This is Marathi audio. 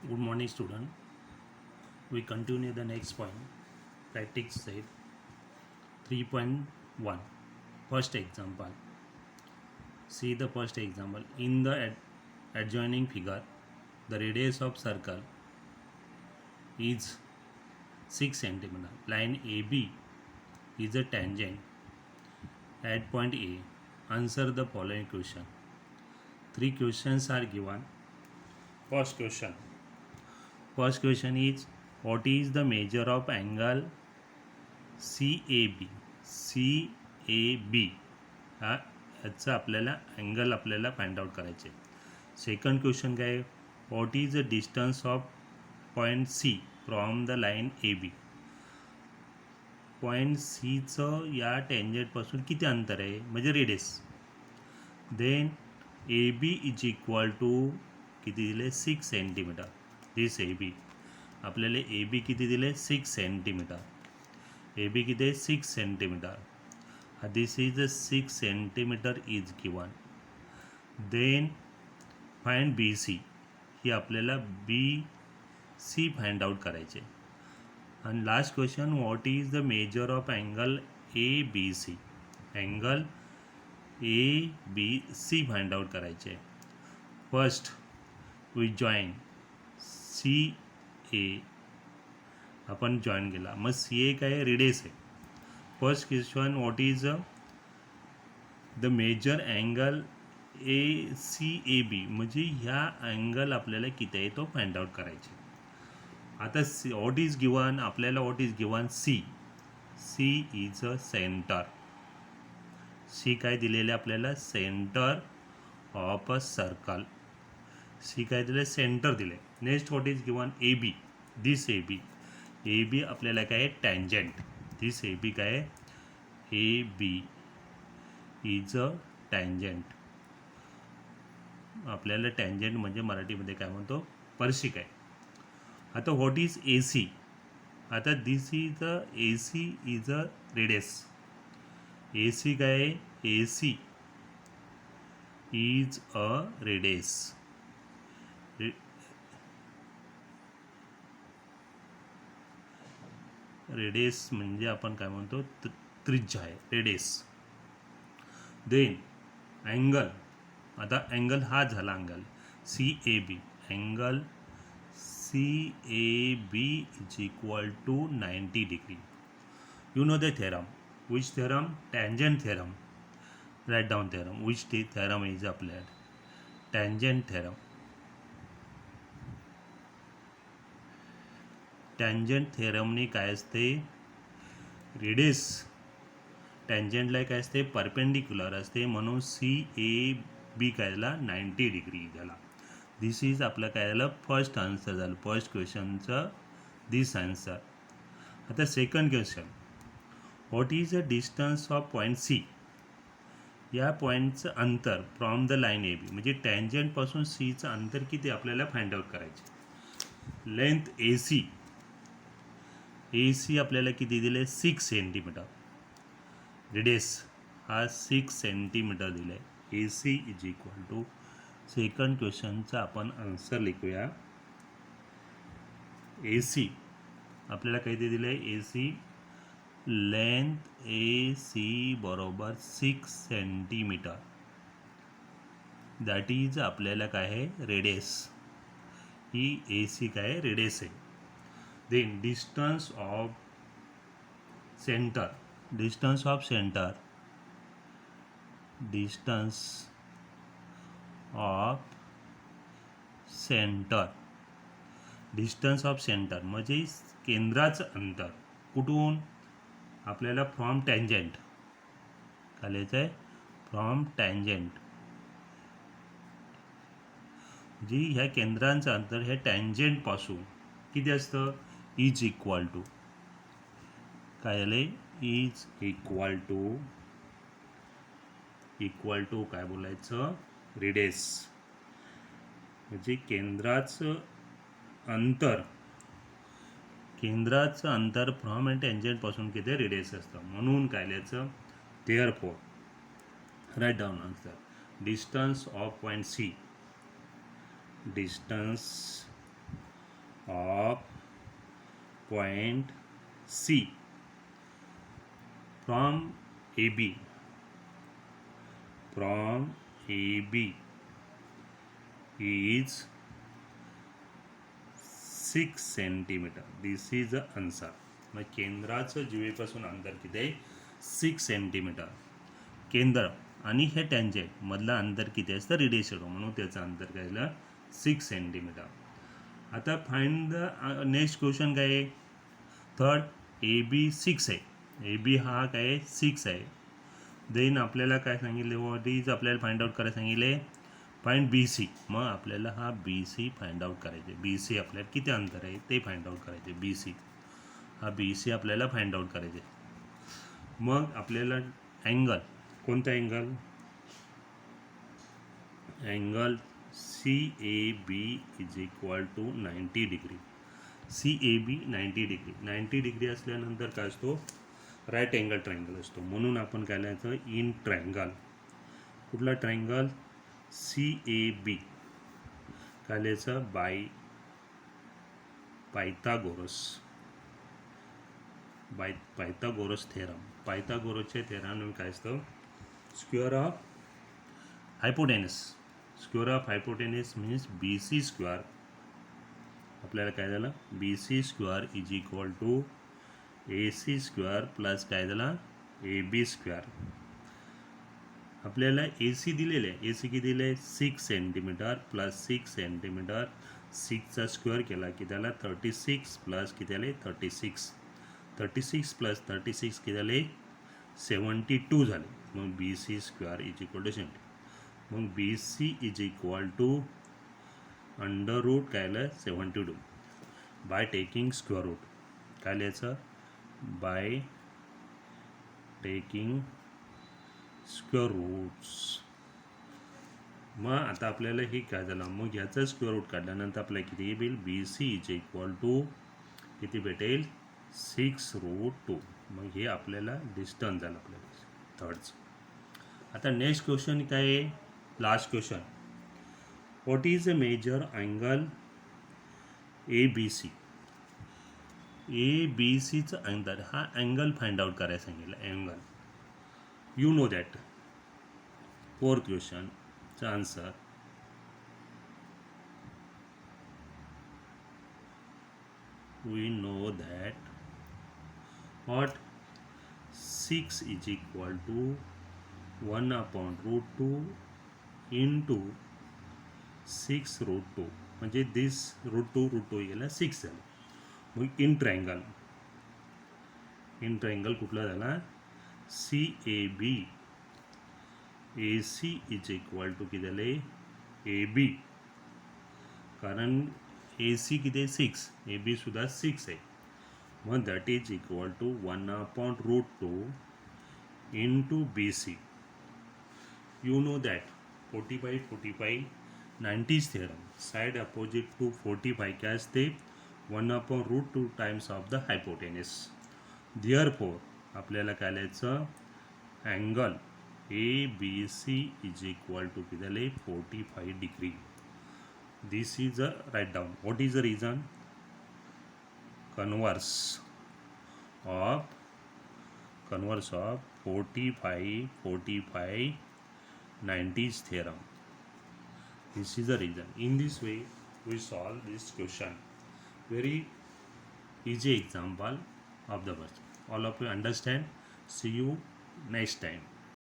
Good morning, student. We continue the next point. Practice set 3.1. First example. See the first example. In the adjoining figure, the radius of circle is 6 centimeter. Line AB is a tangent at point A. Answer the following question. Three questions are given. First question. First question is, what is the measure of angle CAB? CAB हा याचा आपल्याला अँगल आपल्याला फाइंड आउट करायचे. सेकंड क्वेश्चन काय, what is the distance of point C from the line A B? Point सीचं या टेंजेंटपासून किती अंतर आहे म्हणजे radius. Then A B is equal to किती दिले 6 सेंटीमीटर. दिस ए बी आपल्याला ए बी किती दिले 6 सेंटीमीटर. ए बी किती 6 centimetre. This is 6 centimetre is given. Then find B C. ही आपल्याला बी सी फाइंड आउट करायचे. आणि last question, what is the measure of angle A B C? Angle A B C find out करायचे. First we join C A. आपण जॉईन केला, मग सी ए काय रेडियस आहे. First question, what is the measure angle A C A B, म्हणजे ह्या अँगल आपल्याला किती आहे तो फाइंड आउट करायचे. आता सी व्हॉट इज गिवन आपल्याला, what is given C. C is a centre. C काय दिलेले आपल्याला, centre of a circle. C काय दिले, सेंटर दिले. Next what is given A B. This A B. A B आपल्याला काय आहे, टँजंट. दिस ए बी काय आहे, A B is a tangent. आपल्याला टँजंट म्हणजे मराठीमध्ये काय म्हणतो, स्पर्शिक आहे. आता व्हॉट इज ए सी. आता this is a A C is a radius. A C काय आहे, A C is a radius. Radius म्हणजे आपण काय म्हणतो, त्रिज्या आहे, रेडियस. Then angle. आता अँगल हा झाला angle C A B. Angle C A B is equal to 90 degree. You know the theorem. Which theorem, tangent theorem. Write down theorem. Which theorem is applied, tangent theorem. Tangent थेरमने काय असते, रेडियस टँजंटला काय असते, परपेंडिक्युलर असते. म्हणून सी ए बी काय झाला 90 डिग्री झाला. दिस इज आपलं काय झालं, फर्स्ट आन्सर झालं. फर्स्ट क्वेश्चनचं दिस आन्सर. आता second question, what is the distance of point C. या पॉईंटचं अंतर from the line A B, म्हणजे टँजंटपासून सीचं अंतर किती आपल्याला फाइंड आउट करायचे. Length A C. A C आपल्याला किती दिले 6 सेंटीमीटर. रेडियस हा 6 सेंटीमीटर दिलं आहे. A C is equal to, second क्वेश्चनचा आपण आन्सर लिखूया. ए सी आपल्याला काही ते दिलं आहे, A C length A C बरोबर 6 सेंटीमीटर. दॅट इज आपल्याला काय आहे, रेडियस. ही ए सी काय आहे, रेडियस आहे. Then distance of centre. Distance of centre. Distance of centre. Distance of centre म्हणजे केंद्राचं अंतर. कुठून आपल्याला, फ्रॉम टँजंट. काय लिहायचं आहे, फ्रॉम टँजंट. जी ह्या केंद्रांचं अंतर हे टँजंटपासून किती असतं, इज इक्वल टू काय झालं, इज इक्वल टू काय बोलायचं, रेडियस. म्हणजे केंद्राचं अंतर फ्रॉम अँड टँजंटपासून किती रेडियस असतं. म्हणून काय लिहायचं, therefore write down answer. Distance of point C. Distance of point C from AB is 6 centimetre. This is the answer. मग केंद्राचं जीवेपासून अंतर किती आहे? 6 सेंटीमीटर. केंद्र आणि हे टँजेंट मधलं अंतर किती असतं? रेडियस येतो, म्हणून त्याचं अंतर काय झालं? 6 सेंटीमीटर. आता फाइंड द नेक्स्ट क्वेश्चन काय आहे? थर्ड. ए बी 6 आहे. ए बी हा काय आहे? 6 आहे. देन आपल्याला काय सांगितले? व्हॉट इज आपल्याला फाइंड आउट करायला सांगितले? Find B C. मग आपल्याला हा बी सी फाइंड आउट करायचे. बी सी आपल्याला किती अंतर आहे ते फाइंड आउट करायचे. बी सी हा बी सी आपल्याला फाइंड आउट करायचे. मग आपल्याला अँगल, कोणता angle? Angle C A B is equal to 90 degree. C A B 90 degree. 90 degree असल्यानंतर काय असतो? राईट अँगल ट्रायंगल असतो. म्हणून आपण काय लिहायचं? In triangle. कुठला ट्रायंगल? C A B. काय लिहायचं? By Pythagoras theorem. पायथागोरसच्या थेरम काय असतं? Square of hypotenuse. Square of hypotenuse means B C square. आपल्याला काय झालं? B C square is equal to A C square plus काय झालं? A B square. आपल्याला ए सी दिलेलं आहे. ए सी किती दिलं आहे? 6 सेंटीमीटर प्लस 6 सेंटीमीटर. 6चा स्क्वेअर केला की त्याला 36 प्लस किती आले? 36. 36 प्लस 36 किती झाले? 72 झाले. मग B C square is equal to 70. मग B C is equal to under root काय आलं? 72 बाय टेकिंग स्क्वेअर रूट. काय लिहायचं? By taking square roots. मग आता आपल्याला हे काय झालं? मग याचं स्क्वेअर रूट काढल्यानंतर आपल्याला किती येईल? B C is equal to किती भेटेल? 6√2. मग हे आपल्याला डिस्टन्स झालं आपल्याला थर्डचं. आता नेक्स्ट क्वेश्चन काय आहे? Last question. What is a measure angle A B C. A B सीचं अंतर, हा अँगल फाइंड आउट करायला सांगितलं. Angle you know that. Fourth क्वेश्चनचा answer we know that what 6 is equal to 1 upon root 2 into 6√2. म्हणजे this √2 गेला 6 झालं. मग इन ट्रायंगल कुठला झाला? C A B. A C is equal to किती झाले? A B. कारण ए सी किती आहे? 6. ए बी सुद्धा 6 आहे. मग that is equal to 1 upon √2 into B C. You know that 45 90s theorem. Side opposite to 45 काय असते? 1 upon √2 times of the hypotenuse. Therefore आपल्याला काय लिहायचं? Angle A B C is equal to किती झाले? 45 degree. This is a write down. What is the reason? Converse of 45 90s theorem. This is the reason. In this way we solve this question. Very easy example of the verse. All of you understand. See you next time.